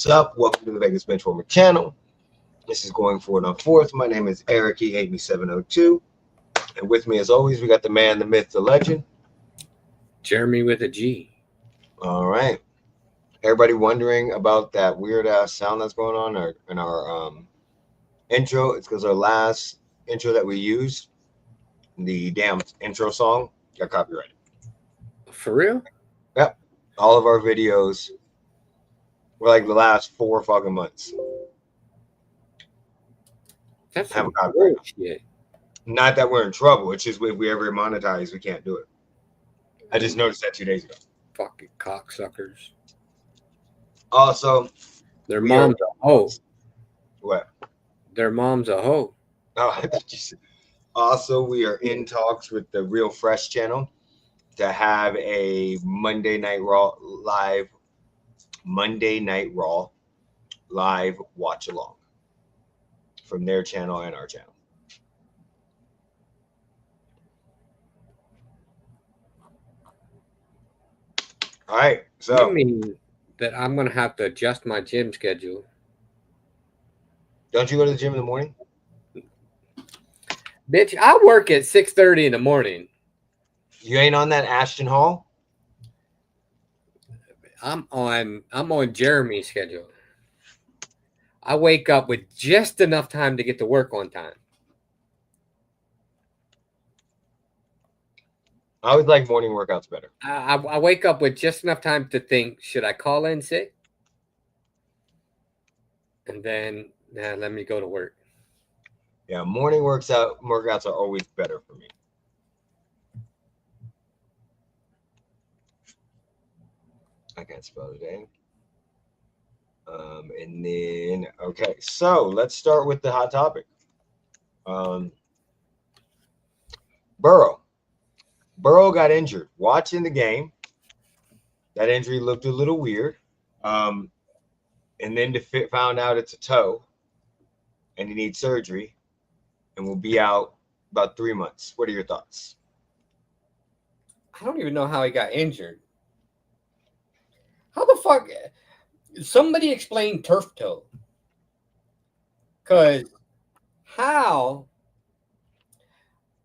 What's up? Welcome to the Vegas Benchwarmer channel. This is going forward on fourth. My name is Eric. He hate me 702. And with me, as always, we got the man, the myth, the legend. Jeremy with a G. All right. Everybody wondering about that weird ass sound that's going on in our intro? It's because our last intro that we used, the damn intro song, got copyrighted. For real? Yep. All of our videos were like the last 4 fucking months. That's Have a some copyright. bullshit. Not that we're in trouble. It's just if we ever monetize, we can't do it. I just noticed that 2 days ago. Fucking cocksuckers. Also, Their we mom's a hoe. What? Their mom's a hoe. Oh, I thought you said. Also, we are in talks with the Real Fresh channel to have a Monday Night Raw live watch along from their channel and our channel. All right, so You mean that I'm gonna have to adjust my gym schedule? don't you go to the gym in the morning? Bitch, I work at 6:30 in the morning. You ain't on that Ashton Hall? I'm on Jeremy's schedule. I wake up with just enough time to get to work on time. I always like morning workouts better. I wake up with just enough time to think, should I call in sick? And then let me go to work. Yeah, morning workouts are always better for me. I can't spell today. And then, okay, so let's start with the hot topic. Burrow got injured watching the game. That injury looked a little weird. And then found out it's a toe and he needs surgery and will be out about 3 months. What are your thoughts? I don't even know how he got injured. How the fuck? Somebody explain turf toe. Because how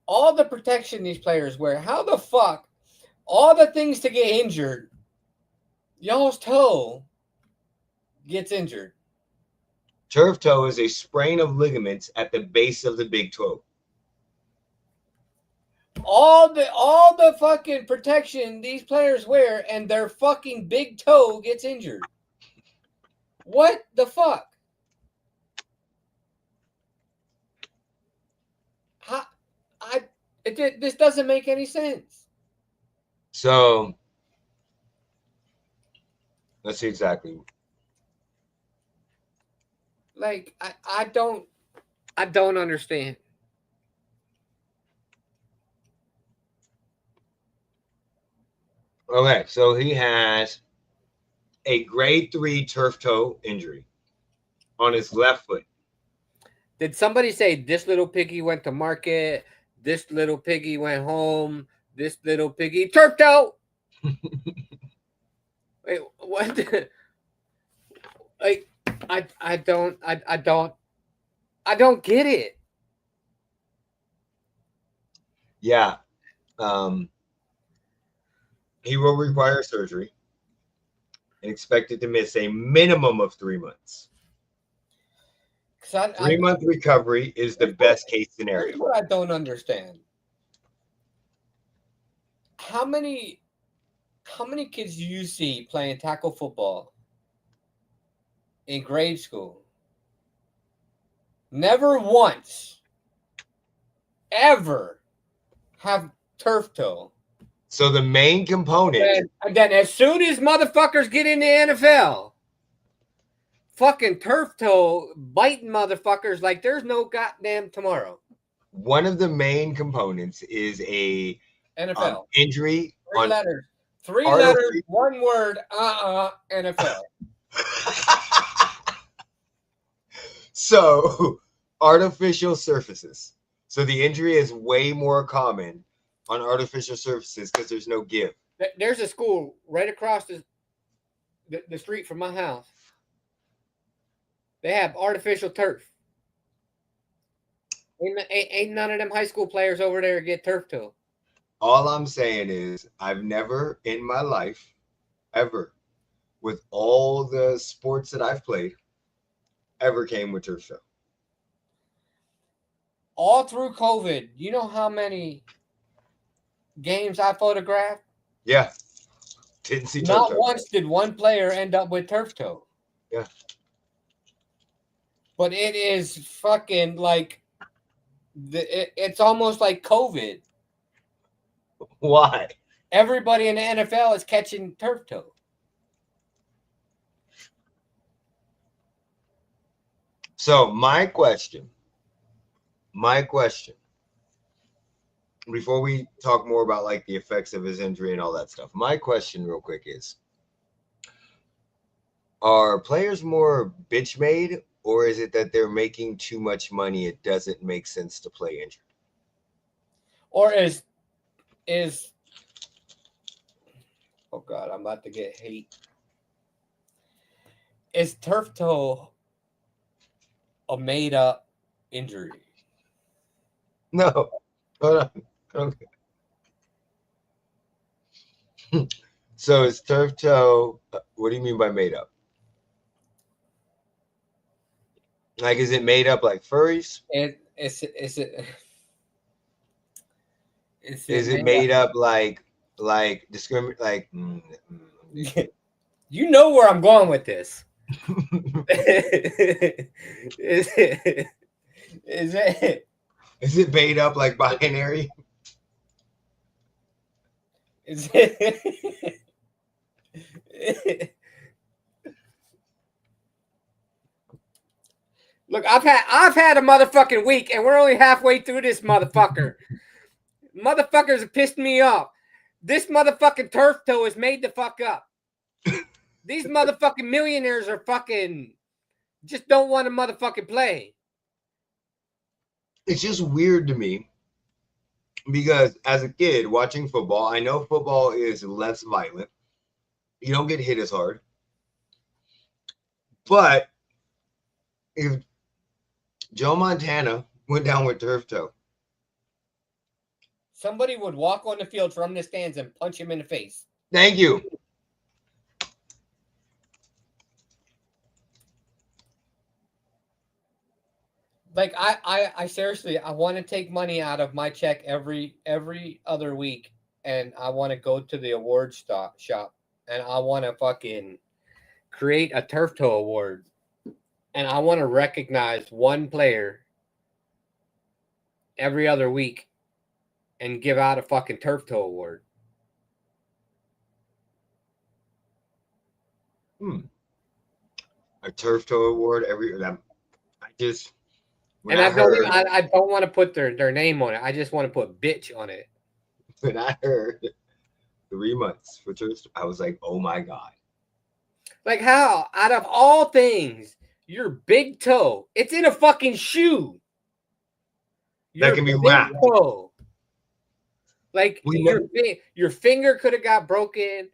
all the protection these players wear, how the fuck all the things to get injured, y'all's toe gets injured. Turf toe is a sprain of ligaments at the base of the big toe. All the fucking protection these players wear and their fucking big toe gets injured. What the fuck? This doesn't make any sense. So let's see exactly. Like I don't understand. Okay, so he has a grade 3 turf toe injury on his left foot. Did somebody say this little piggy went to market? This little piggy went home. This little piggy turf toe. Wait, what? Like, I don't get it. Yeah. He will require surgery and expected to miss a minimum of 3 months. 3-month recovery is the best case scenario. Here's what I don't understand. How many kids do you see playing tackle football in grade school? Never once, ever have turf toe. So the main component. And then as soon as motherfuckers get in the NFL, fucking turf toe biting motherfuckers like there's no goddamn tomorrow. One of the main components is a NFL injury. Three letters, one word, NFL. So artificial surfaces. So the injury is way more common on artificial surfaces because there's no give. There's a school right across the street from my house They have artificial turf. Ain't none of them high school players over there get turf toe. All I'm saying is I've never in my life, ever, with all the sports that I've played, ever came with turf toe. All through COVID, you know how many games I photographed? Yeah. Didn't see turf Not toe. once did one player end up with turf toe. Yeah. But it is fucking like it's almost like COVID. Why? Everybody in the NFL is catching turf toe. So my question, before we talk more about like the effects of his injury and all that stuff, my question real quick is, are players more bitch made, or is it that they're making too much money? It doesn't make sense to play injured. Or is oh God, I'm about to get hate. Is turf toe a made up injury? No. Hold on. Okay. So is turf toe, what do you mean by made up? Like, is it made up like furries? Is it made up like discriminate like you know where I'm going with this. Is it made up like binary? Is it Look, I've had a motherfucking week, and we're only halfway through this motherfucker. Motherfuckers have pissed me off. This motherfucking turf toe is made the fuck up. These motherfucking millionaires are fucking just don't want to motherfucking play. It's just weird to me because as a kid watching football, I know football is less violent. You don't get hit as hard. But if Joe Montana went down with turf toe, somebody would walk on the field from the stands and punch him in the face. Thank you. Like I seriously, I want to take money out of my check every other week, and I want to go to the award shop, and I want to fucking create a turf toe award, and I want to recognize one player every other week, and give out a fucking turf toe award. A turf toe award I don't want to put their name on it. I just want to put bitch on it. When I heard 3 months for turf, I was like, oh my God. Like how, out of all things, your big toe, it's in a fucking shoe. That can be wrapped. Toe. Like your finger could have got broken.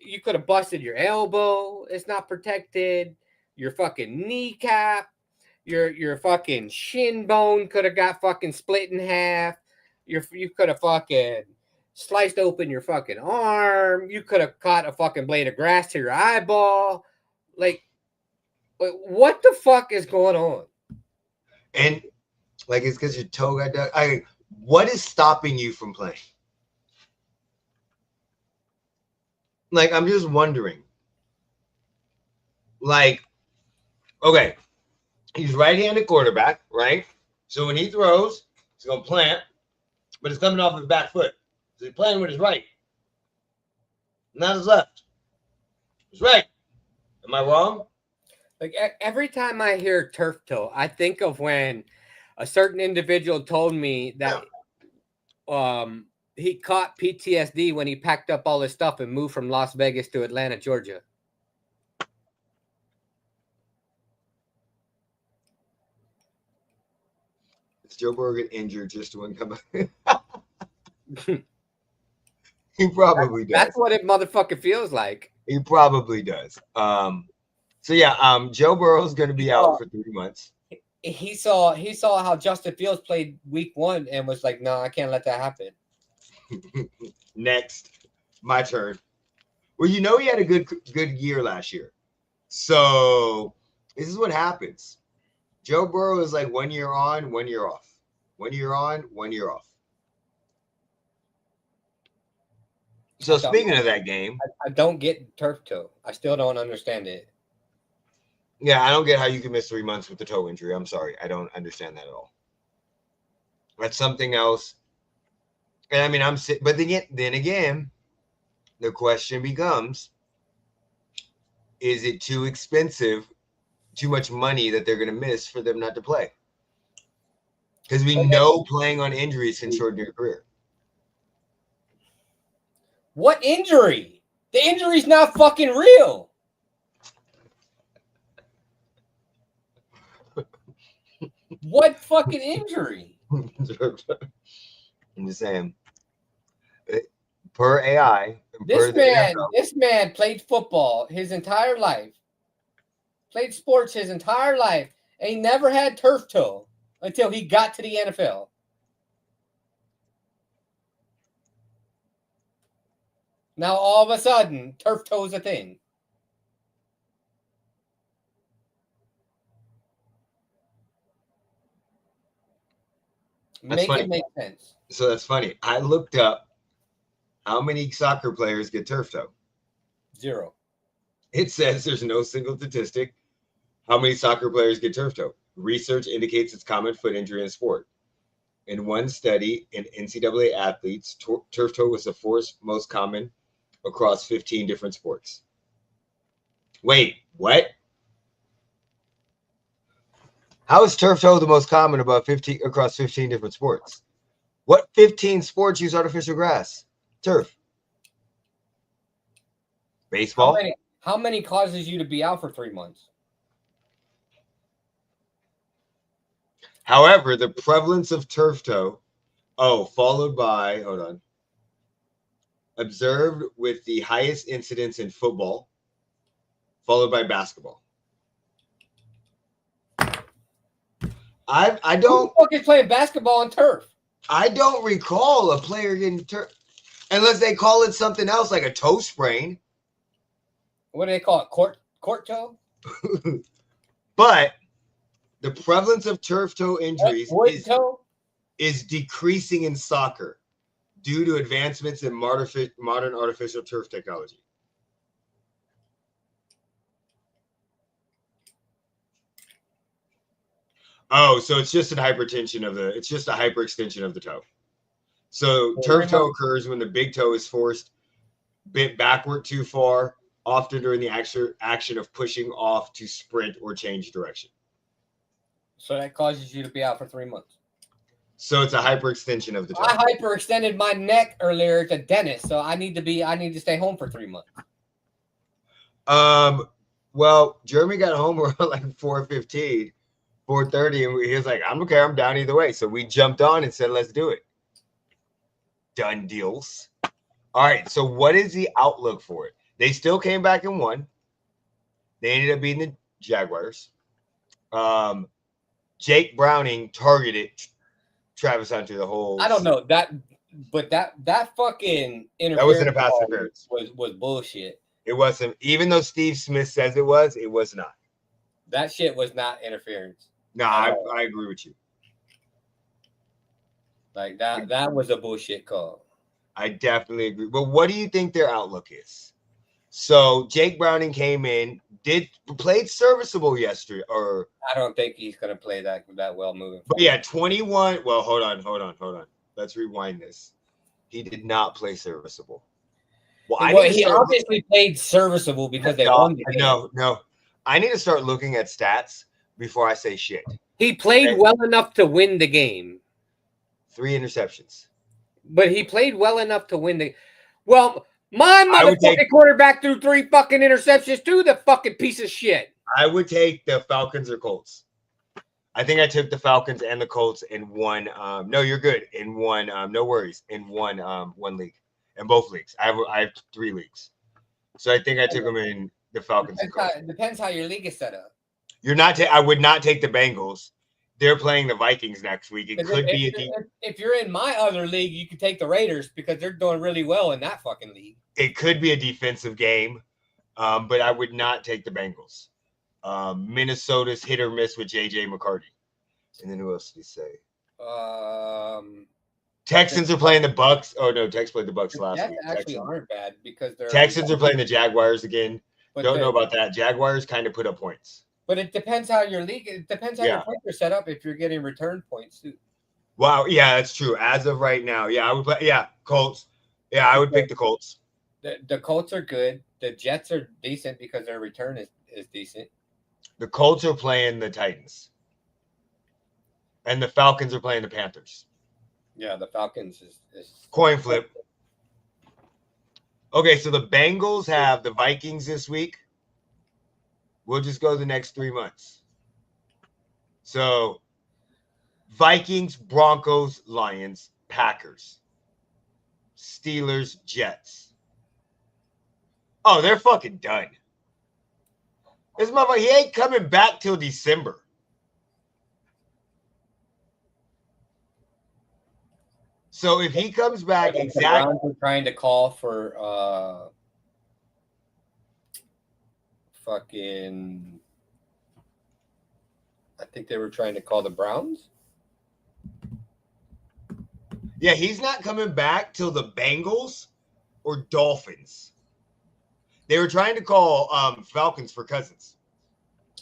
You could have busted your elbow. It's not protected. Your fucking kneecap. Your fucking shin bone could have got fucking split in half. You could have fucking sliced open your fucking arm. You could have caught a fucking blade of grass to your eyeball. Like, what the fuck is going on? And like, it's because your toe got dug. What is stopping you from playing? Like, I'm just wondering. Like, okay. He's right-handed quarterback, right? So when he throws, he's going to plant, but it's coming off his back foot. So he's playing with his right, not his left. His right. Am I wrong? Like every time I hear turf toe, I think of when a certain individual told me that he caught PTSD when he packed up all his stuff and moved from Las Vegas to Atlanta, Georgia. Joe Burrow get injured just to come back? He probably does. That's what it motherfucking feels like. He probably does. So yeah, Joe Burrow is going to be out for 3 months. He saw how Justin Fields played week 1 and was like, no, I can't let that happen. Next, my turn. Well, he had a good year last year. So this is what happens. Joe Burrow is like 1 year on, 1 year off. 1 year on, 1 year off. So speaking of that game, I don't get turf toe. I still don't understand it. Yeah, I don't get how you can miss 3 months with the toe injury. I'm sorry. I don't understand that at all. That's something else. And I mean, but then again, the question becomes, is it too expensive, too much money that they're going to miss for them not to play? Because we know playing on injuries can shorten your career. What injury? The injury's not fucking real. What fucking injury? I'm just saying. Per AI, this man played football his entire life, played sports his entire life, and he never had turf toe until he got to the NFL. Now all of a sudden, turf toe is a thing. Make it make sense. So that's funny. I looked up how many soccer players get turf toe. 0. It says there's no single statistic how many soccer players get turf toe. Research indicates it's common foot injury in sport. In one study in NCAA athletes, turf toe was the fourth most common across 15 different sports. Wait, what? How is turf toe the most common across 15 different sports? What 15 sports use artificial grass? Turf. Baseball. How many causes you to be out for 3 months? However, the prevalence of turf toe, followed by, hold on, observed with the highest incidence in football, followed by basketball. I don't. Who fucking playing basketball on turf? I don't recall a player getting turf, unless they call it something else like a toe sprain. What do they call it? Court toe? But the prevalence of turf toe injuries is decreasing in soccer due to advancements in modern artificial turf technology. Oh, so it's just a hyperextension of the toe. So turf toe occurs when the big toe is forced bent backward too far, often during the action of pushing off to sprint or change direction. So that causes you to be out for 3 months. So it's a hyperextension of the toe. I hyperextended my neck earlier at the dentist, so I need to stay home for 3 months. Well, Jeremy got home around like 4:15, 4:30, and he was like, "I'm okay, I'm down either way." So we jumped on and said, "Let's do it." Done deals. All right. So what is the outlook for it? They still came back and won. They ended up beating the Jaguars. Jake Browning targeted Travis Hunter the whole. I don't know that, but that fucking interference. That wasn't a pass interference. Was bullshit. It wasn't. Even though Steve Smith says it was not. That shit was not interference. No, I agree with you. Like that was a bullshit call. I definitely agree. But what do you think their outlook is? So Jake Browning came in, played serviceable yesterday, or I don't think he's gonna play that well moving forward. But yeah, 21. Well, hold on. Let's rewind this. He did not play serviceable. Well, he obviously played serviceable because they won the game. No. I need to start looking at stats before I say shit. He played well enough to win the game. 3 interceptions. But he played well enough to win the. Well, my motherfucking quarterback threw 3 fucking interceptions too. The fucking piece of shit. I would take the Falcons or Colts. I think I took the Falcons and the Colts in one. No, you're good. In one. No worries. In one league. In both leagues. I have 3 leagues. So I think I took them in the Falcons and Colts. Depends how your league is set up. I would not take the Bengals. They're playing the Vikings next week. It could be if you're in my other league, you could take the Raiders because they're doing really well in that fucking league. It could be a defensive game, but I would not take the Bengals. Minnesota's hit or miss with J.J. McCarthy. And then who else did he say? Texans are playing the Bucks. Oh no, Texans played the Bucks last week. Actually aren't bad because Texans are playing the Jaguars again. Don't know about that. Jaguars kind of put up points. But it depends how your league. It depends how your points are set up. If you're getting return points too. Wow. Yeah, that's true. As of right now, I would play. Yeah, Colts. Yeah, I would pick the Colts. The Colts are good. The Jets are decent because their return is decent. The Colts are playing the Titans, and the Falcons are playing the Panthers. Yeah, the Falcons is coin flip. Okay, so the Bengals have the Vikings this week. We'll just go the next 3 months. So Vikings, Broncos, Lions, Packers, Steelers, Jets. Oh, they're fucking done. This motherfucker, he ain't coming back till December. So if he comes back exactly, we're trying to call for fucking. I think they were trying to call the Browns. Yeah, he's not coming back till the Bengals or Dolphins. They were trying to call Falcons for Cousins.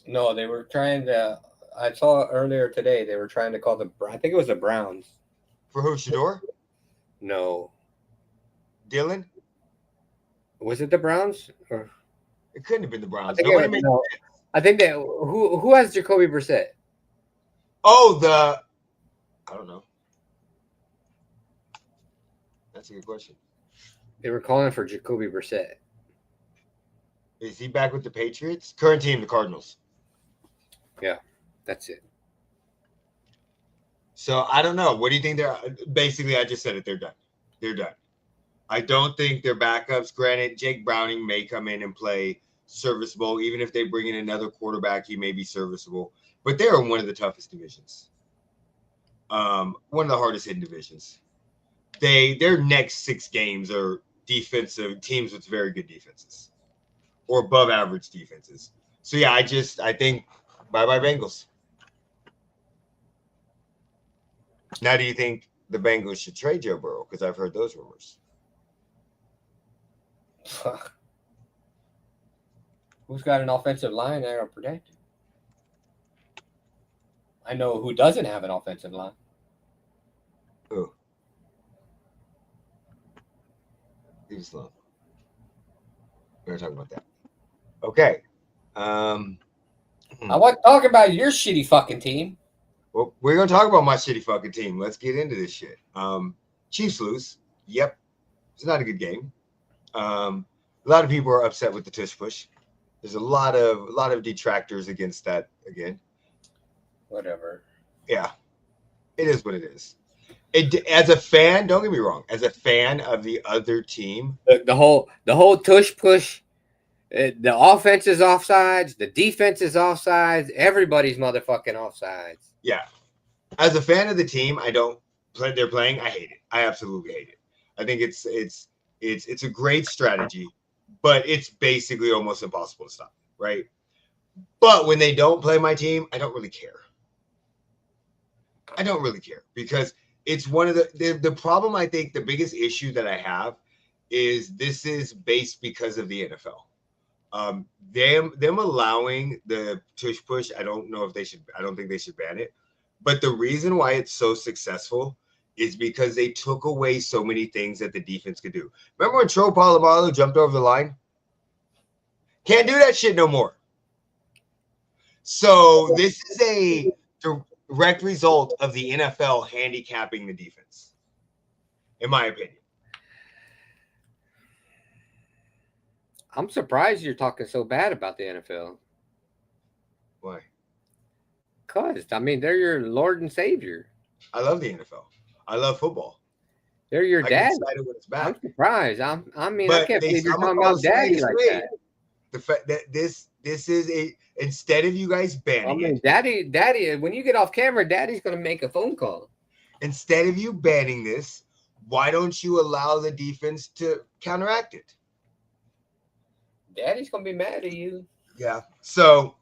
No, they were trying to. I saw earlier today they were trying to call I think it was the Browns. For who, Shador? No. Dylan? Was it the Browns? Or it couldn't have been the Browns. I think that who has Jacoby Brissett? Oh, I don't know. That's a good question. They were calling for Jacoby Brissett. Is he back with the Patriots? Current team, the Cardinals. Yeah, that's it. So I don't know. What do you think they're basically? I just said it. They're done. They're done. I don't think they're backups. Granted, Jake Browning may come in and play serviceable. Even if they bring in another quarterback, he may be serviceable. But they're in one of the toughest divisions. One of the hardest hitting divisions. Their next 6 games are defensive teams with very good defenses or above average defenses. So yeah, I think bye-bye Bengals. Now, do you think the Bengals should trade Joe Burrow? Because I've heard those rumors. Who's got an offensive line that are protected? I know who doesn't have an offensive line. Who? Leave us alone. We're talking about that. Okay. I want to talk about your shitty fucking team. Well, we're going to talk about my shitty fucking team. Let's get into this shit. Chiefs lose. Yep. It's not a good game. A lot of people are upset with the tush push. There's a lot of detractors against that again. Whatever. Yeah. It is what it is. As a fan, don't get me wrong, as a fan of the other team. The whole tush push, the offense is offsides, the defense is offsides, everybody's motherfucking offsides. Yeah. As a fan of the team, they're playing. I hate it. I absolutely hate it. I think it's a great strategy, but it's basically almost impossible to stop, right? But when they don't play my team, I don't really care. I don't really care because it's one of the problem. I think the biggest issue that I have is this is based because of the NFL. Them allowing the tush push, I don't think they should ban it. But the reason why it's so successful is because they took away so many things that the defense could do. Remember when Tro Polamalu jumped over the line? Can't do that shit no more. So this is a direct result of the NFL handicapping the defense, in my opinion. I'm surprised you're talking so bad about the NFL. Why? Because, I mean, they're your Lord and Savior. I love the NFL. I love football. They're your dad. When it's back. I'm surprised. I can't believe you're talking about daddy like that. The fact that this is instead of you guys banning it. Daddy, when you get off camera, Daddy's gonna make a phone call. Instead of you banning this, why don't you allow the defense to counteract it? Daddy's gonna be mad at you. Yeah. So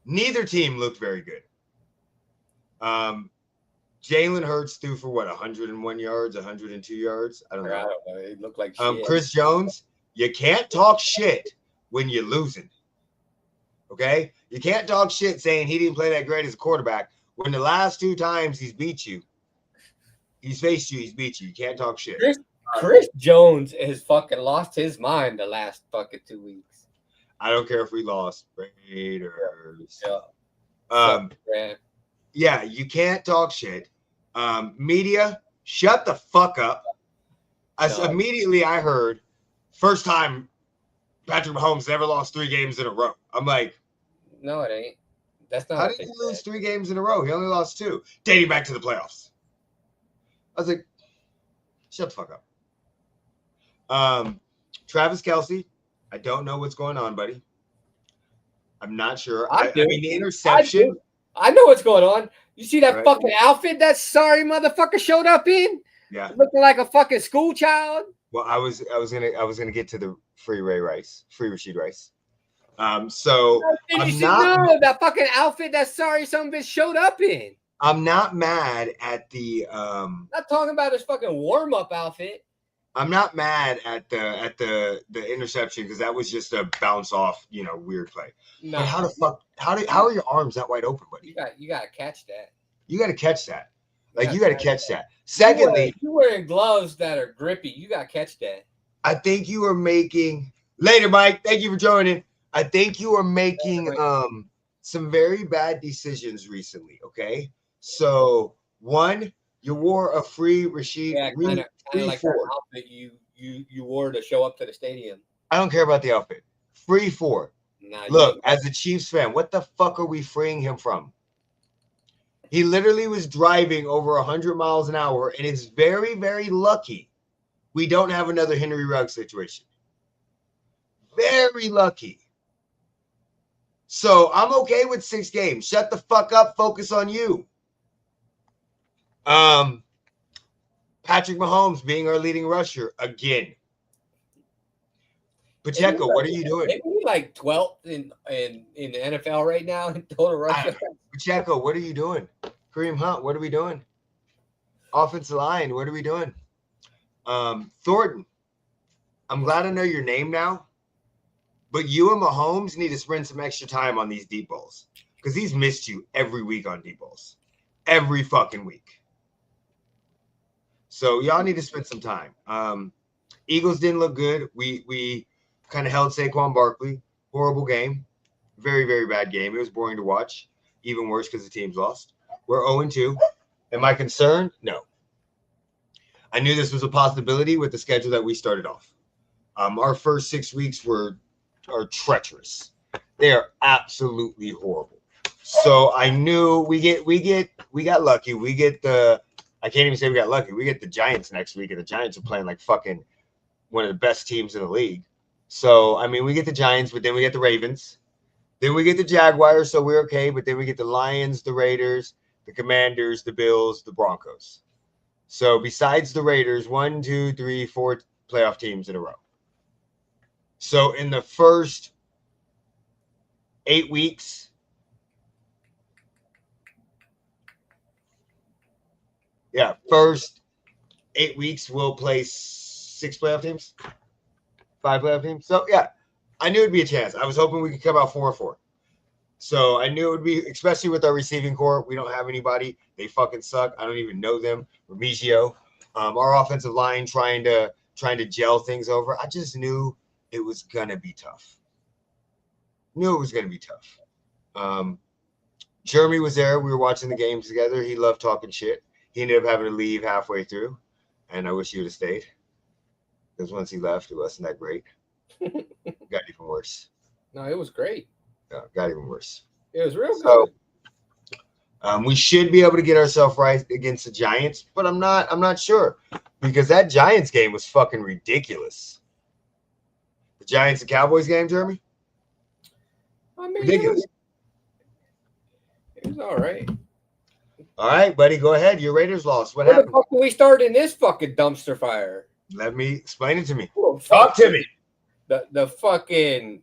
neither team looked very good. Jalen Hurts threw for what, 101 yards, 102 yards? I don't know. It looked like shit. Chris Jones, you can't talk shit when you're losing. Okay? You can't talk shit saying he didn't play that great as a quarterback when the last 2 times he's beat you. He's faced you, he's beat you. You can't talk shit. Chris Jones has fucking lost his mind the last fucking 2 weeks. I don't care if we lost. Raiders. Yeah. Yeah, you can't talk shit. Media, shut the fuck up. Immediately I heard, first time Patrick Mahomes ever lost 3 games in a row. I'm like, no, it ain't. That's not. How did he lose 3 games in a row? He only lost 2, dating back to the playoffs. I was like, shut the fuck up. Travis Kelce, I don't know what's going on, buddy. I'm not sure. I mean, the interception. I know what's going on. You see that fucking outfit that sorry motherfucker showed up in? Yeah, looking like a fucking school child. Well, I was gonna get to the free Rashid Rice. So I'm not that fucking outfit that sorry some bitch showed up in. I'm not mad at the. Not talking about his fucking warm up outfit. I'm not mad at the interception because that was just a bounce off, weird play. No. But how the fuck? How are your arms that wide open, buddy? You gotta catch that. You gotta catch that. Like you gotta catch that. Secondly, you're wearing gloves that are grippy. You gotta catch that. I think you are making later, Mike. Thank you for joining. I think you are making some very bad decisions recently. Okay, so one. You wore a free Rashid. Yeah, kind of like that outfit you wore to show up to the stadium. I don't care about the outfit. Free 4. Nah, look, as a Chiefs fan, what the fuck are we freeing him from? He literally was driving over 100 miles an hour and is very, very lucky we don't have another Henry Ruggs situation. Very lucky. So I'm okay with 6 games. Shut the fuck up. Focus on you. Patrick Mahomes being our leading rusher again. Pacheco, what are you doing? Maybe like 12th in the NFL right now in total rushing. Pacheco, what are you doing? Kareem Hunt, what are we doing? Offensive line, what are we doing? Thornton, I'm glad I know your name now, but you and Mahomes need to spend some extra time on these deep balls because he's missed you every week on deep balls. Every fucking week. So y'all need to spend some time. Eagles didn't look good. We kind of held Saquon Barkley. Horrible game. Very, very bad game. It was boring to watch. Even worse because the team's lost. We're 0-2. Am I concerned? No. I knew this was a possibility with the schedule that we started off. Our first 6 weeks are treacherous. They are absolutely horrible. So I knew we got lucky. We get I can't even say we got lucky. We get the Giants next week, and the Giants are playing like fucking one of the best teams in the league. So, I mean, we get the Giants, but then we get the Ravens. Then we get the Jaguars, so we're okay. But then we get the Lions, the Raiders, the Commanders, the Bills, the Broncos. So besides the Raiders, 1, 2, 3, 4 playoff teams in a row. So in the first 8 weeks, first 8 weeks we'll play 6 playoff teams, 5 playoff teams. So yeah, I knew it'd be a chance. I was hoping we could come out 4-4. So I knew it would be, especially with our receiving core. We don't have anybody. They fucking suck. I don't even know them. Remigio, our offensive line trying to gel things over. I just knew it was gonna be tough. Jeremy was there. We were watching the game together. He loved talking shit. He ended up having to leave halfway through, and I wish he would have stayed. Because once he left, it wasn't that great. Got even worse. No, it was great. Yeah, got even worse. It was real good. We should be able to get ourselves right against the Giants, but I'm not sure because that Giants game was fucking ridiculous. The Giants and Cowboys game, Jeremy? I mean, Ridiculous. It was all right. All right, buddy, go ahead. Your Raiders lost. What Where happened? the fuck did we start in this fucking dumpster fire? Let me explain it to me. Oh, Talk to me. The fucking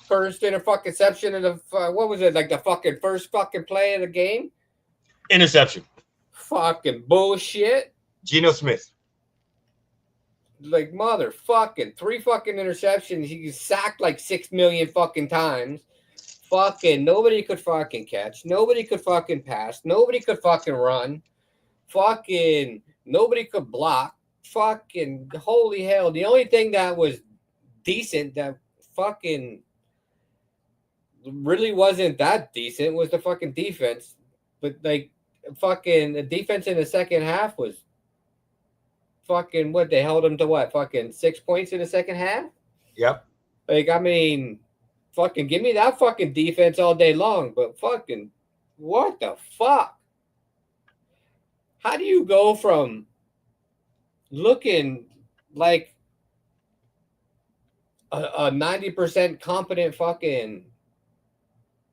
first interception of the what was it, like the fucking first fucking play of the game? Interception. Fucking bullshit. Geno Smith. Like motherfucking 3 fucking interceptions. He sacked like 6 million fucking times. Fucking nobody could fucking catch. Nobody could fucking pass. Nobody could fucking run. Fucking nobody could block. Fucking holy hell. The only thing that was decent that fucking really wasn't that decent was the fucking defense. But like fucking the defense in the second half was fucking what, they held them to what, fucking 6 points in the second half? Yep. Like, I mean, fucking give me that fucking defense all day long, but fucking what the fuck? How do you go from looking like a 90% competent fucking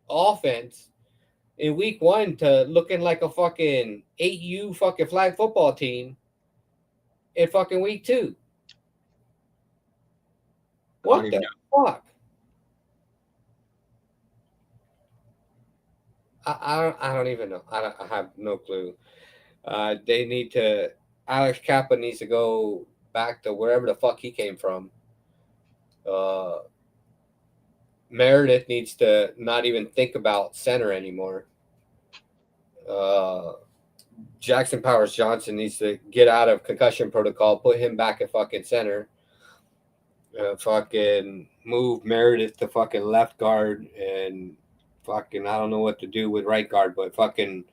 offense in week 1 to looking like a fucking 8U fucking flag football team in fucking week 2? What the fuck? I don't even know. I have no clue. They need to. Alex Kappa needs to go back to wherever the fuck he came from. Meredith needs to not even think about center anymore. Jackson Powers Johnson needs to get out of concussion protocol, put him back at fucking center. Fucking move Meredith to fucking left guard, and fucking I don't know what to do with right guard, but fucking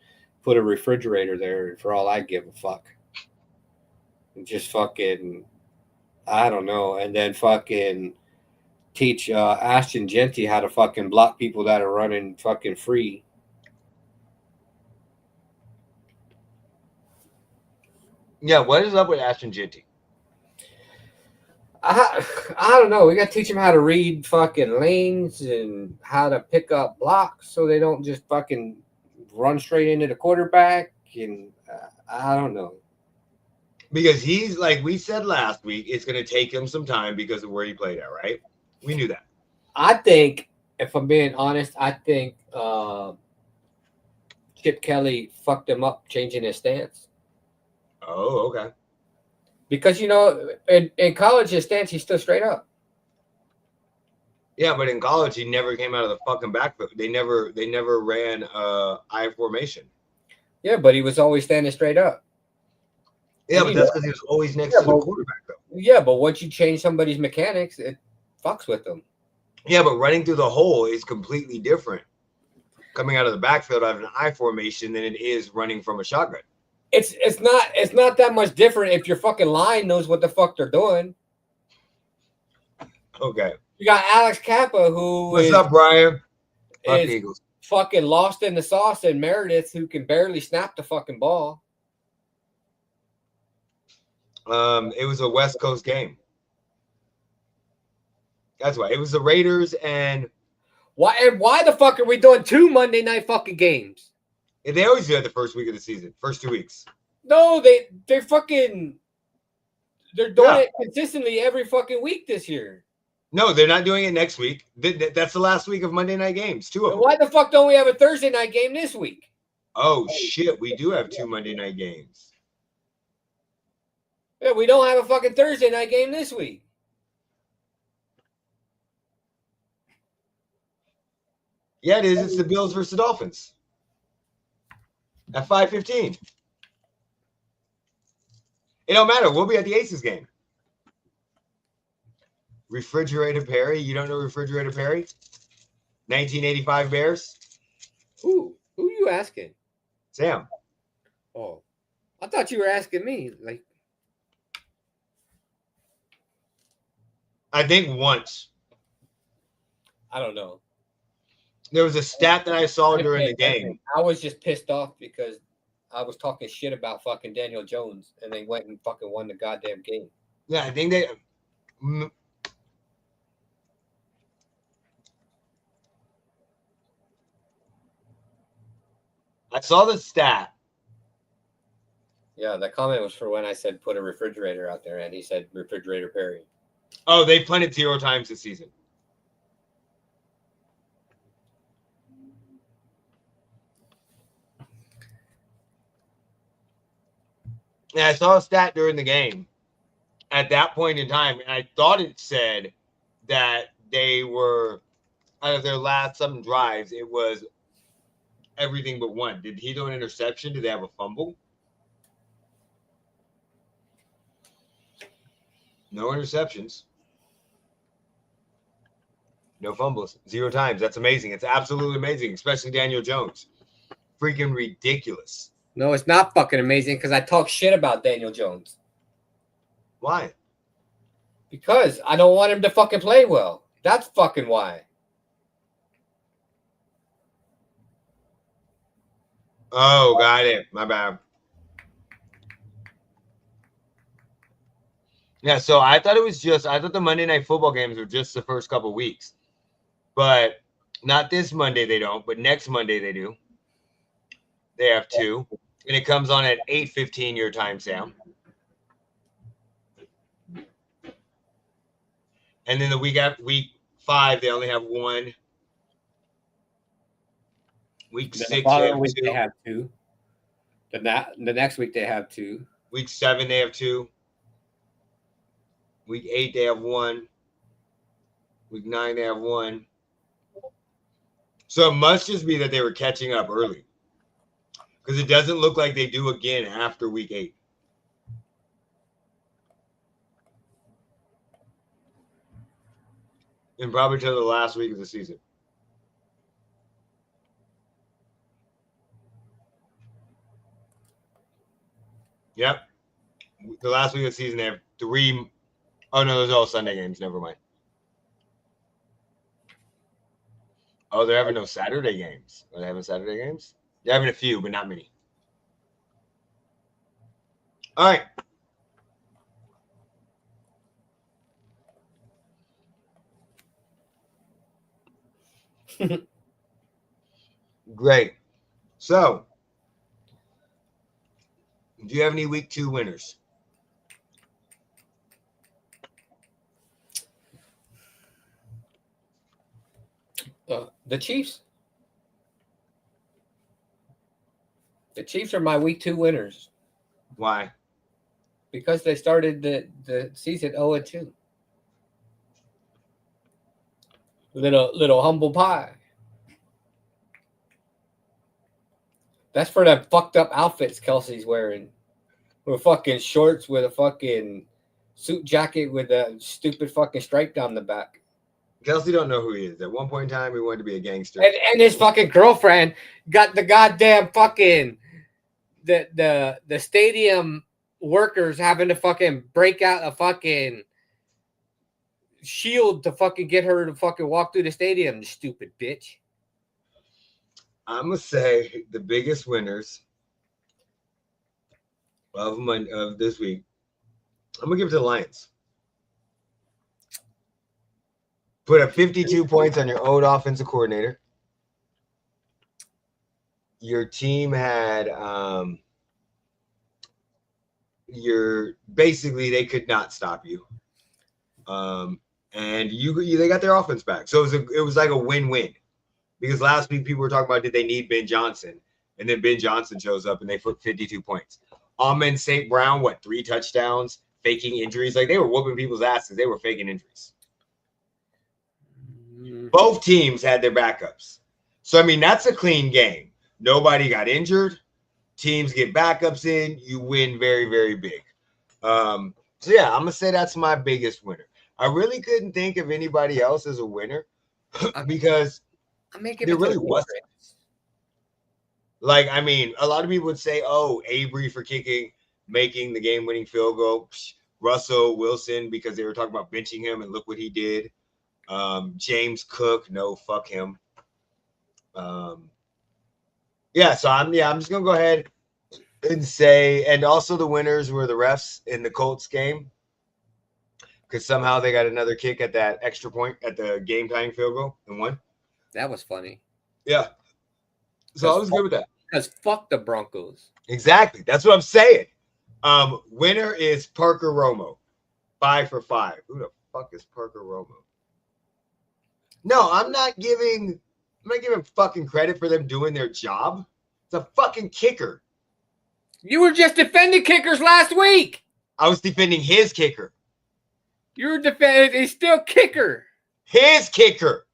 put a refrigerator there for all I give a fuck. And just fucking, I don't know. And then fucking teach Ashton Genty how to fucking block people that are running fucking free. Yeah, what is up with Ashton Genty? I don't know. We got to teach them how to read fucking lanes and how to pick up blocks so they don't just fucking run straight into the quarterback. And I don't know. Because he's, like we said last week, it's going to take him some time because of where he played at, right? We knew that. I think, if I'm being honest, I think Chip Kelly fucked him up changing his stance. Oh, okay. Because, you know, in college, his stance, he's still straight up. Yeah, but in college, he never came out of the fucking backfield. They never ran I formation. Yeah, but he was always standing straight up. Yeah, but that's because he was always next to the quarterback, though. Yeah, but once you change somebody's mechanics, it fucks with them. Yeah, but running through the hole is completely different coming out of the backfield out of an I formation than it is running from a shotgun. It's not that much different if your fucking line knows what the fuck they're doing. Okay. You got Alex Kappa, who What's up, Brian? Is Eagles. Fucking lost in the sauce, and Meredith, who can barely snap the fucking ball. It was a West Coast game. That's why. It was the Raiders and why the fuck are we doing 2 Monday night fucking games? they always do that the first week of the season, first 2 weeks. No, they're doing it consistently every fucking week this year. No, they're not doing it next week. That's the last week of Monday night games, 2 of them. Why the fuck don't we have a Thursday night game this week? Oh shit, we do have 2 Monday night games. Yeah, we don't have a fucking Thursday night game this week. Yeah, it is. It's the Bills versus the Dolphins at 5:15. It don't matter. We'll be at the Aces game. Refrigerator Perry. You don't know Refrigerator Perry? 1985 Bears. Who you asking? Sam. Oh, I thought you were asking me. Like, I think once. I don't know. There was a stat that I saw during the game. I was just pissed off because I was talking shit about fucking Daniel Jones, and they went and fucking won the goddamn game. Yeah, I think they. I saw the stat. Yeah, that comment was for when I said put a refrigerator out there, and he said refrigerator Perry. Oh, they punted 0 times this season. Yeah, I saw a stat during the game at that point in time, and I thought it said that they were, out of their last 7 drives, it was everything but one. Did he do an interception? Did they have a fumble? No interceptions. No fumbles. 0 times. That's amazing. It's absolutely amazing, especially Daniel Jones. Freaking ridiculous. No, it's not fucking amazing because I talk shit about Daniel Jones. Why? Because I don't want him to fucking play well. That's fucking why. Oh, got it. My bad. Yeah, so I thought the Monday Night Football games were just the first couple weeks. But not this Monday they don't, but next Monday they do. They have 2. And it comes on at 8:15 your time, Sam. And then the week 5, they only have 1. Week 6, they have 2. The next week they have 2. Week 7, they have 2. Week 8, they have 1. Week 9, they have 1. So it must just be that they were catching up early, because it doesn't look like they do again after week 8. And probably till the last week of the season. Yep. The last week of the season, they have 3. Oh, no, those are all Sunday games. Never mind. Oh, they're having no Saturday games. Are they having Saturday games? They're having a few, but not many. All right. Great. So, do you have any week 2 winners? The Chiefs. The Chiefs are my week 2 winners. Why? Because they started the season 0-2. Little humble pie. That's for them fucked up outfits Kelsey's wearing. With fucking shorts with a fucking suit jacket with a stupid fucking stripe down the back. Kelsey don't know who he is. At one point in time, he wanted to be a gangster. And his fucking girlfriend got the goddamn fucking the stadium workers having to fucking break out a fucking shield to fucking get her to fucking walk through the stadium, you stupid bitch. I'm gonna say the biggest winners of this week. I'm gonna give it to the Lions. Put up 52 points on your own offensive coordinator. Your team had basically they could not stop you. And they got their offense back. So it was like a win-win. Because last week people were talking about, did they need Ben Johnson? And then Ben Johnson shows up and they put 52 points. Amon St. Brown, 3 touchdowns, faking injuries. Like, they were whooping people's asses. They were faking injuries. Both teams had their backups. So, I mean, that's a clean game. Nobody got injured. Teams get backups in. You win very, very big. So, yeah, I'm going to say that's my biggest winner. I really couldn't think of anybody else as a winner because there really wasn't. Like, I mean, a lot of people would say, oh, Avery for making the game-winning field goal. Russell Wilson, because they were talking about benching him, and look what he did. James Cook, no, fuck him. So I'm just gonna go ahead and say, and also the winners were the refs in the Colts game, because somehow they got another kick at that extra point at the game-tying field goal and won. That was funny. Yeah. So I was good with that. Because fuck the Broncos. Exactly. That's what I'm saying. Winner is Parker Romo. 5 for 5. Who the fuck is Parker Romo? No, I'm not giving fucking credit for them doing their job. It's a fucking kicker. You were just defending kickers last week. I was defending his kicker. You were defending a still kicker. His kicker.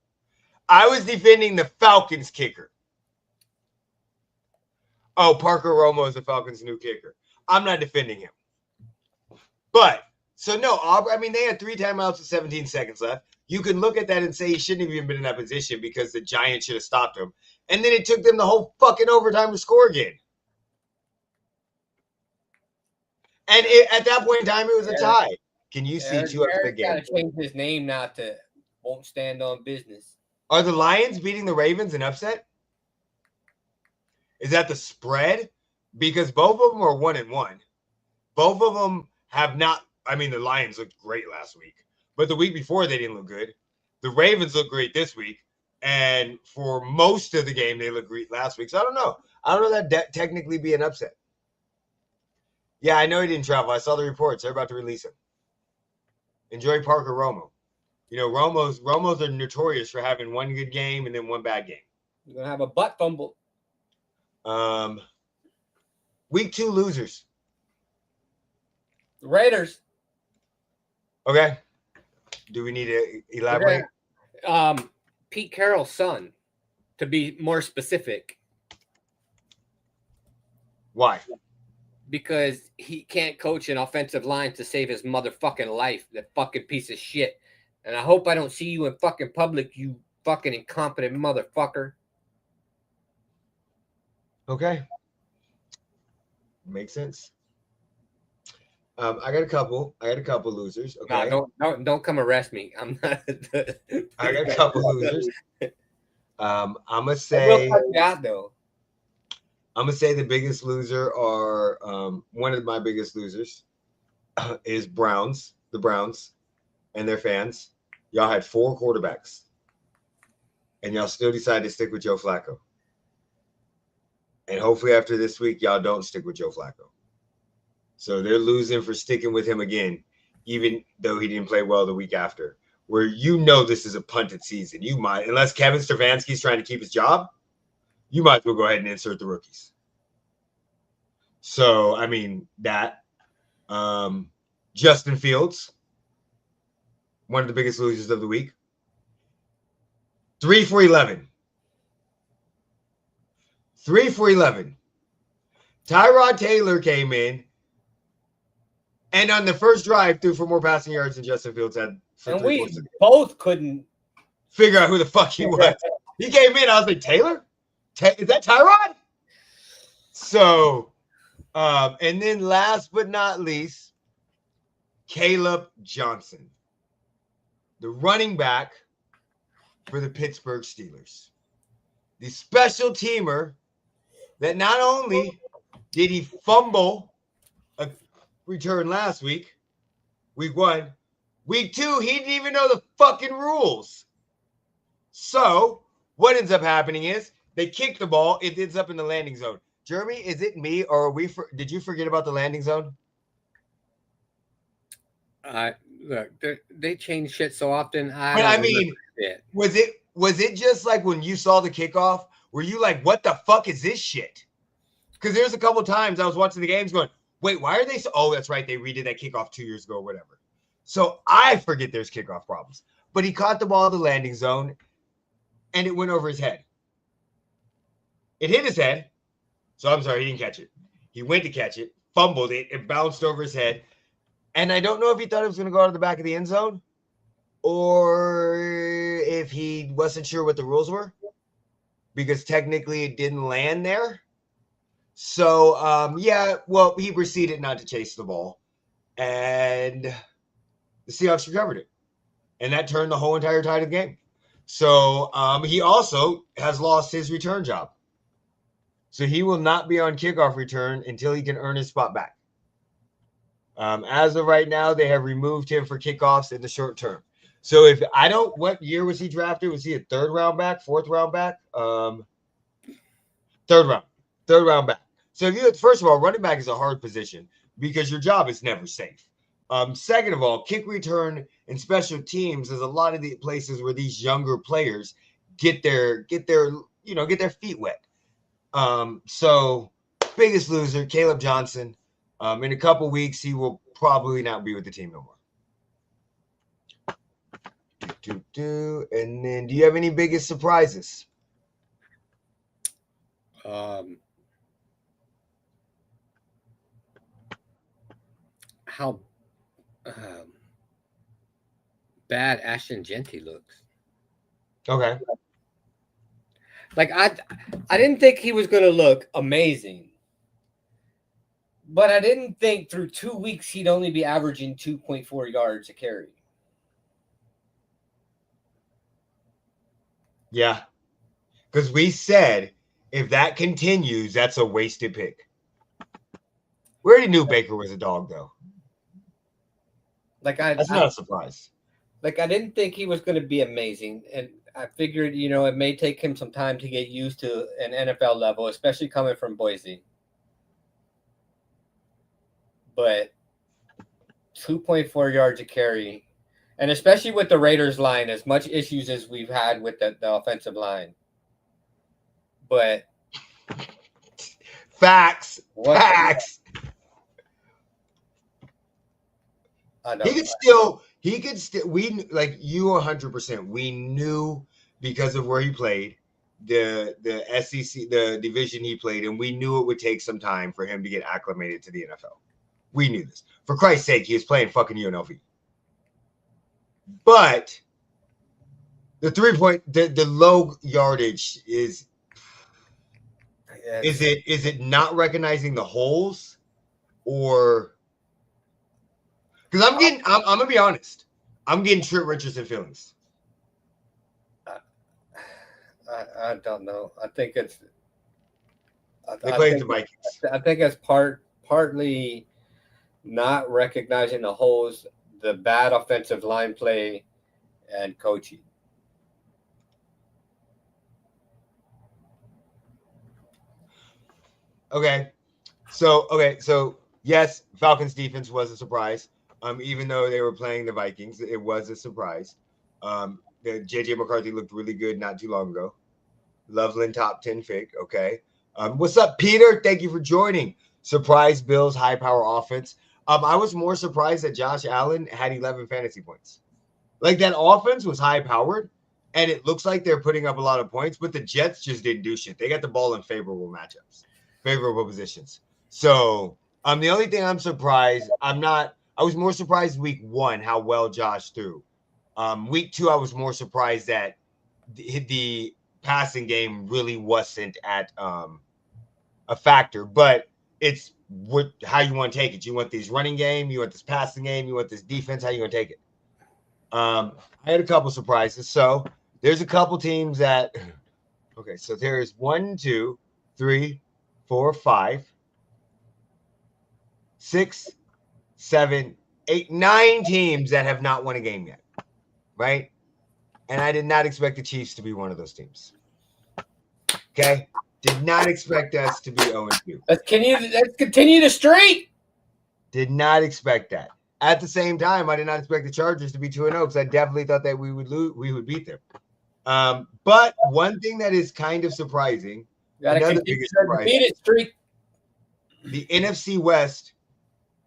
I was defending the Falcons kicker. Oh, Parker Romo is the Falcons' new kicker. I'm not defending him. But, so no, Auburn, I mean, they had 3 timeouts with 17 seconds left. You can look at that and say he shouldn't have even been in that position because the Giants should have stopped him. And then it took them the whole fucking overtime to score again. And at that point in time, it was a tie. Can you see 2 after the game? Got to change his name now to Won't Stand on Business. Are the Lions beating the Ravens an upset? Is that the spread? Because both of them are 1-1. Both of them have not. I mean, the Lions looked great last week, but the week before they didn't look good. The Ravens look great this week, and for most of the game they looked great last week. So I don't know. I don't know that technically be an upset. Yeah, I know he didn't travel. I saw the reports. They're about to release him. Enjoy Parker Romo. You know, Romos are notorious for having one good game and then one bad game. You're gonna have a butt fumble. Week 2 losers. The Raiders. Okay. Do we need to elaborate? Okay. Pete Carroll's son, to be more specific. Why? Because he can't coach an offensive line to save his motherfucking life. That fucking piece of shit. And I hope I don't see you in fucking public, you fucking incompetent motherfucker. Okay. Makes sense. I got a couple losers. Okay. No, don't come arrest me. I'm not. I got a couple losers. I'm gonna say. I'm gonna say the biggest loser are one of my biggest losers is the Browns and their fans. Y'all had 4 quarterbacks, and y'all still decided to stick with Joe Flacco. And hopefully after this week, y'all don't stick with Joe Flacco. So they're losing for sticking with him again, even though he didn't play well the week after, where you know this is a punted season. You might, unless Kevin Stefanski's trying to keep his job, you might as well go ahead and insert the rookies. So, I mean, that. Justin Fields, one of the biggest losers of the week. 3 for 11. 3 for 11. Tyrod Taylor came in and on the first drive threw for more passing yards than Justin Fields had. And we both couldn't figure out who the fuck he was. He came in. I was like, Taylor? Is that Tyrod? So, and then last but not least, Caleb Johnson, the running back for the Pittsburgh Steelers. The special teamer that not only did he fumble a return last week, week 1, week 2, he didn't even know the fucking rules. So what ends up happening is they kick the ball. It ends up in the landing zone. Jeremy, is it me or did you forget about the landing zone? Look, they change shit so often. But I mean, was it just like when you saw the kickoff? Were you like, what the fuck is this shit? Because there's a couple times I was watching the games going, wait, why are they so? Oh, that's right. They redid that kickoff 2 years ago or whatever. So I forget there's kickoff problems. But he caught the ball at the landing zone, and it went over his head. It hit his head. So I'm sorry, he didn't catch it. He went to catch it, fumbled it, it bounced over his head. And I don't know if he thought it was going to go out of the back of the end zone or if he wasn't sure what the rules were because technically it didn't land there. So, he proceeded not to chase the ball. And the Seahawks recovered it. And that turned the whole entire tide of the game. So, he also has lost his return job. So he will not be on kickoff return until he can earn his spot back. As of right now, they have removed him for kickoffs in the short term. So what year was he drafted? Was he a 3rd round back, 4th round back? 3rd Third round back. So if you, first of all, running back is a hard position because your job is never safe. Second of all, kick return and special teams is a lot of the places where these younger players get their feet wet. So biggest loser, Caleb Johnson. In a couple weeks, he will probably not be with the team no more. And then, do you have any biggest surprises? How bad Ashton Genty looks. Okay. Like I didn't think he was going to look amazing, but I didn't think through 2 weeks he'd only be averaging 2.4 yards a carry. Yeah, because we said if that continues, that's a wasted pick. We already knew Baker was a dog, though. That's not a surprise. Like I didn't think he was going to be amazing, and I figured, it may take him some time to get used to an NFL level, especially coming from Boise. But 2.4 yards a carry, and especially with the Raiders line, as much issues as we've had with the offensive line. But facts. He could still, we like you 100%. We knew because of where he played, the SEC, the division he played, and we knew it would take some time for him to get acclimated to the NFL. We knew this. For Christ's sake, he was playing fucking UNLV. But the 3-point, the low yardage is it not recognizing the holes, or because I'm gonna be honest, I'm getting Trent Richardson feelings. I don't know. I think it's they played the Vikings. I think it's partly not recognizing the holes, the bad offensive line play, and coaching. Okay, so yes, Falcons defense was a surprise. Even though they were playing the Vikings, it was a surprise. The JJ McCarthy looked really good not too long ago. Loveland top 10 pick. Okay. What's up, Peter? Thank you for joining. Surprise Bills high power offense. I was more surprised that Josh Allen had 11 fantasy points. Like that offense was high powered, and it looks like they're putting up a lot of points, but the Jets just didn't do shit. They got the ball in favorable matchups, favorable positions. So the only thing I'm surprised, I was more surprised week 1 how well Josh threw. Week 2, I was more surprised that the passing game really wasn't at a factor, but it's how you want to take it. You want this running game, you want this passing game, you want this defense, how you want to take it. I had a couple surprises. So there's a couple teams that okay, so there's 1, 2, 3, 4, 5, 6, 7, 8, 9 teams that have not won a game yet, right? And I did not expect the Chiefs to be one of those teams. Okay? Did not expect us to be 0-2. Let's continue the streak. Did not expect that. At the same time, I did not expect the Chargers to be 2-0 because I definitely thought that we would beat them. But one thing that is kind of surprising, another biggest surprise, streak. The NFC West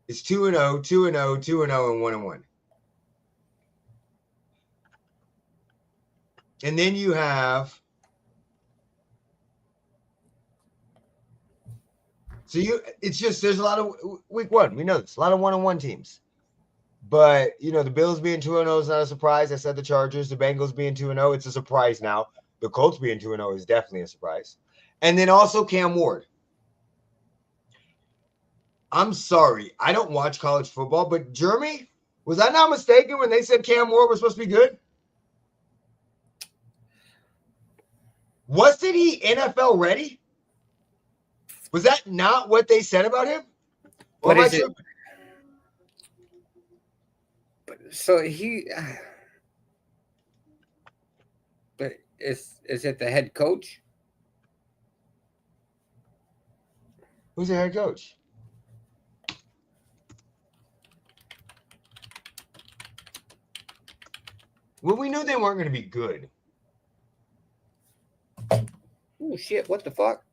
is 2-0, 2-0, 2-0, and 1-1. And then you have it's just there's a lot of week 1. We know this, a lot of 1-1 teams. But the Bills being 2-0 is not a surprise. I said the Chargers, the Bengals being 2-0, it's a surprise now. The Colts being 2-0 is definitely a surprise. And then also Cam Ward. I'm sorry, I don't watch college football, but Jeremy, was I not mistaken when they said Cam Ward was supposed to be good? Wasn't he NFL ready? Was that not what they said about him? What is it? So but is it the head coach? Who's the head coach? Well, we knew they weren't going to be good. Oh shit! What the fuck?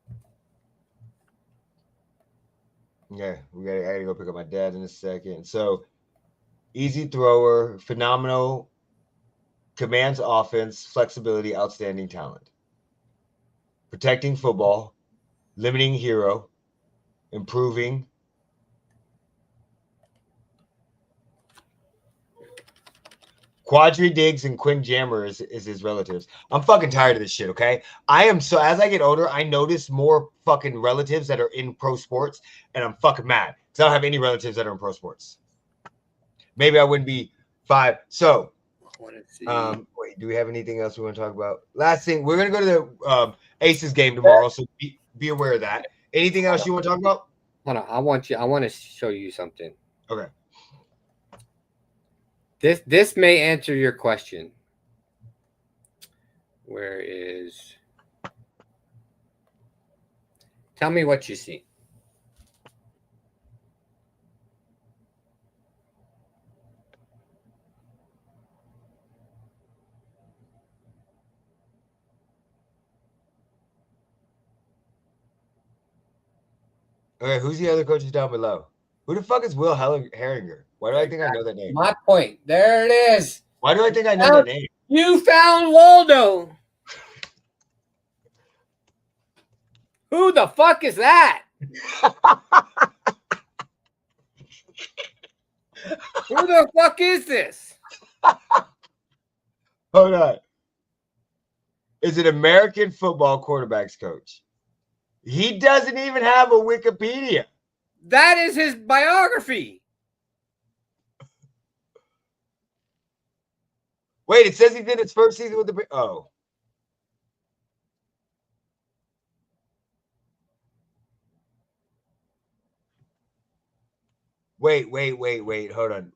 Yeah, I gotta go pick up my dad in a second. So, easy thrower, phenomenal, commands offense, flexibility, outstanding talent. Protecting football, limiting hero, improving. Quadri Diggs and Quinn Jammer is his relatives. I'm fucking tired of this shit, okay? I am so, as I get older, I notice more fucking relatives that are in pro sports, and I'm fucking mad because I don't have any relatives that are in pro sports. Maybe I wouldn't be 5. So, wait, do we have anything else we want to talk about? Last thing, we're going to go to the Aces game tomorrow, so be aware of that. Anything else you want to talk about? Hold on, I want to show you something. Okay. This may answer your question. Where is? Tell me what you see. Okay, who's the other coaches down below? Who the fuck is Will Herringer? Why do I think I know that name? My point. There it is. Why do I think I know that name? You found Waldo. Who the fuck is that? Who the fuck is this? Hold on. Is it American football quarterbacks coach? He doesn't even have a Wikipedia. That is his biography. Wait, it says he did his first season with the... Oh. Wait. Hold on.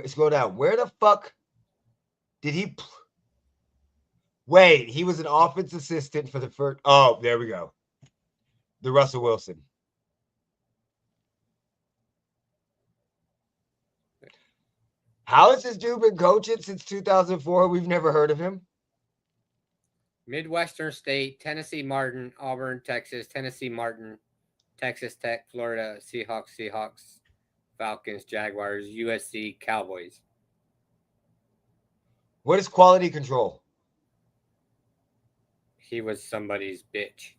Scroll down. Where the fuck did he... Wait, he was an offense assistant for the first... Oh, there we go. The Russell Wilson. How has this dude been coaching since 2004? We've never heard of him. Midwestern State, Tennessee Martin, Auburn, Texas, Tennessee Martin, Texas Tech, Florida, Seahawks, Falcons, Jaguars, USC, Cowboys. What is quality control? He was somebody's bitch.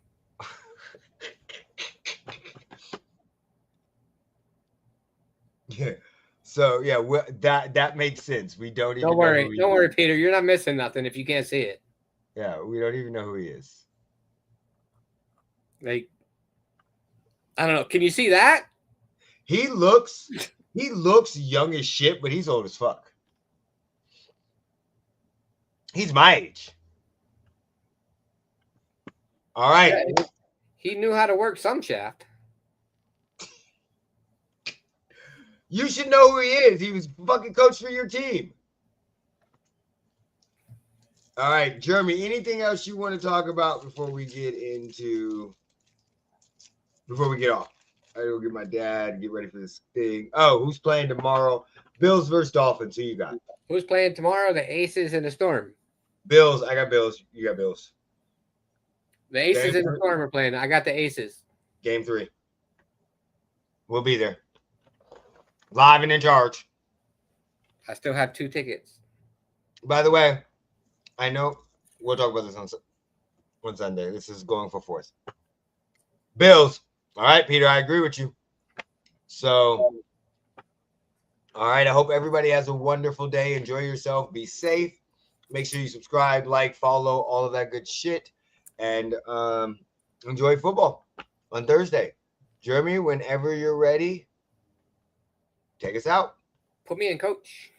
Yeah. So yeah, that makes sense. We don't even. Don't worry, Peter. You're not missing nothing if you can't see it. Yeah, we don't even know who he is. Like, I don't know. Can you see that? He looks young as shit, but he's old as fuck. He's my age. All right. Yeah, he knew how to work some shaft. You should know who he is. He was fucking coach for your team. All right, Jeremy, anything else you want to talk about before we get off? I go get my dad, get ready for this thing. Oh, who's playing tomorrow? Bills versus Dolphins. Who you got? Who's playing tomorrow? The Aces and the Storm. Bills. I got Bills. You got Bills. The Aces and the Storm are playing. I got the Aces. Game 3. We'll be there. Live and in charge. I still have 2 tickets. By the way, I know we'll talk about this on Sunday. This is going for 4th. Bills. All right, Peter, I agree with you. So, all right, I hope everybody has a wonderful day. Enjoy yourself. Be safe. Make sure you subscribe, like, follow, all of that good shit. And enjoy football on Thursday. Jeremy, whenever you're ready, take us out. Put me in, coach.